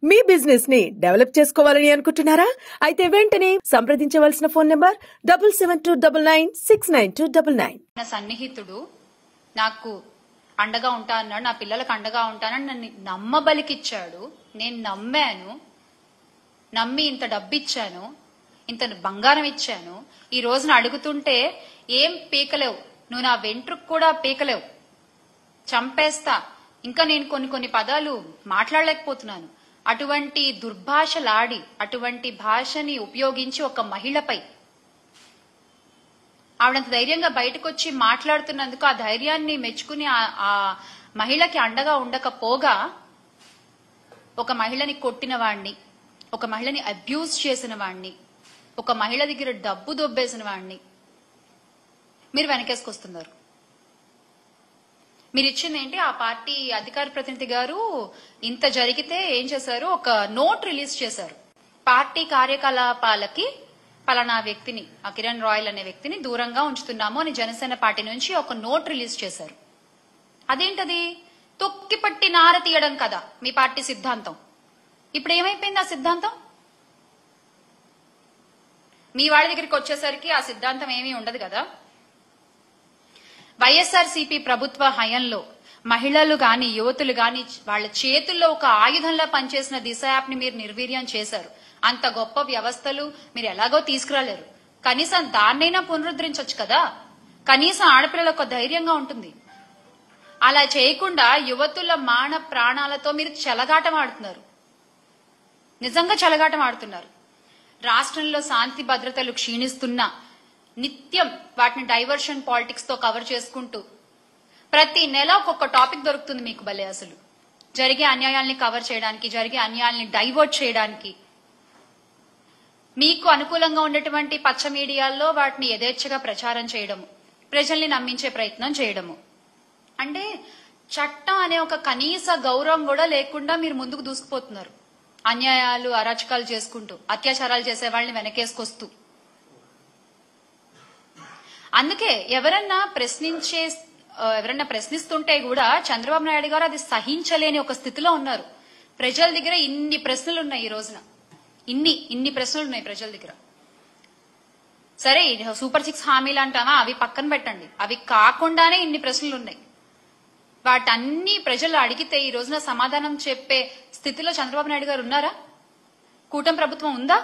మీ business ని develop చేసుకోవాలని అనుకుంటున్నారా? అయితే వెంటనే సంప్రదించవలసిన ఫోన్ నంబర్ 7729969299. నా సన్నిహితుడు నాకు అండగా ఉంటా అన్నాడు, నా పిల్లలకు అండగా ఉంటానని నన్ను నమ్మబలికిచ్చాడు. నేను నమ్మాను, నమ్మి ఇంత డబ్బు ఇచ్చాను, ఇంత బంగారం ఇచ్చాను. ఈ రోజున అడుగుతుంటే ఏం పీకలేవు, నువ్వు నా వెంట్రుకు కూడా పీకలేవు, చంపేస్తా, ఇంకా నేను కొన్ని పదాలు మాట్లాడలేకపోతున్నాను. అటువంటి దుర్భాషలాడి అటువంటి భాషని ఉపయోగించి ఒక మహిళపై ఆవిడంత ధైర్యంగా బయటకు వచ్చి మాట్లాడుతున్నందుకు ఆ ధైర్యాన్ని మెచ్చుకుని ఆ మహిళకి అండగా ఉండకపోగా ఒక మహిళని కొట్టిన వాణ్ణి, ఒక మహిళని అబ్యూజ్ చేసిన వాణ్ణి, ఒక మహిళ దగ్గర డబ్బు దొబ్బేసిన వాణ్ణి మీరు వెనకేసుకొస్తున్నారు. మీరు ఇచ్చింది ఏంటి? ఆ పార్టీ అధికార ప్రతినిధి గారు ఇంత జరిగితే ఏం చేశారు? ఒక నోట్ రిలీజ్ చేశారు. పార్టీ కార్యకలాపాలకి పలానా వ్యక్తిని, ఆ కిరణ్ రాయల్ అనే వ్యక్తిని దూరంగా ఉంచుతున్నాము అని జనసేన పార్టీ నుంచి ఒక నోట్ రిలీజ్ చేశారు. అదేంటది? తొక్కిపట్టి నార తీయడం కదా మీ పార్టీ సిద్ధాంతం. ఇప్పుడు ఏమైపోయింది ఆ సిద్ధాంతం? మీ వాళ్ళ దగ్గరికి వచ్చేసరికి ఆ సిద్ధాంతం ఏమీ ఉండదు కదా. వైఎస్ఆర్సీపీ ప్రభుత్వ హయంలో మహిళలు గాని యువతులు గాని వాళ్ళ చేతుల్లో ఒక ఆయుధంలా పనిచేసిన దిశ యాప్ ని మీరు నిర్వీర్యం చేశారు. అంత గొప్ప వ్యవస్థలు మీరు ఎలాగో తీసుకురాలేరు. కనీసం దాన్నైనా పునరుద్ధరించవచ్చు కదా. కనీసం ఆడపిల్లలకు ధైర్యంగా ఉంటుంది. అలా చేయకుండా యువతుల మాన ప్రాణాలతో మీరు చెలగాటం ఆడుతున్నారు. నిజంగా చెలగాటం ఆడుతున్నారు. రాష్ట్రంలో శాంతి భద్రతలు క్షీణిస్తున్నా నిత్యం వాటిని డైవర్షన్ పాలిటిక్స్ తో కవర్ చేసుకుంటూ ప్రతి నెల ఒక్కొక్క టాపిక్ దొరుకుతుంది మీకు. భలే అసలు జరిగే అన్యాయాల్ని కవర్ చేయడానికి, జరిగే అన్యాయాల్ని డైవర్ట్ చేయడానికి, మీకు అనుకూలంగా ఉండేటువంటి పచ్చ మీడియాల్లో వాటిని యథేచ్ఛగా ప్రచారం చేయడము, ప్రజల్ని నమ్మించే ప్రయత్నం చేయడము. అంటే చట్టం అనే ఒక కనీస గౌరవం కూడా లేకుండా మీరు ముందుకు దూసుకుపోతున్నారు. అన్యాయాలు అరాచకాలు చేసుకుంటూ, అత్యాచారాలు చేసే వాళ్ళని వెనకేసుకొస్తూ. అందుకే ఎవరన్నా ప్రశ్నిస్తుంటే కూడా చంద్రబాబు నాయుడు గారు అది సహించలేని ఒక స్థితిలో ఉన్నారు. ప్రజల దగ్గర ఇన్ని ప్రశ్నలు ఉన్నాయి. ఈ రోజున ఇన్ని ప్రశ్నలు ఉన్నాయి ప్రజల దగ్గర. సరే, సూపర్ 6 హామీలు అంటామా, అవి పక్కన పెట్టండి. అవి కాకుండానే ఇన్ని ప్రశ్నలు ఉన్నాయి. వాటన్ని ప్రజలు అడిగితే ఈ రోజున సమాధానం చెప్పే స్థితిలో చంద్రబాబు నాయుడు గారు ఉన్నారా? కూటమి ప్రభుత్వం ఉందా?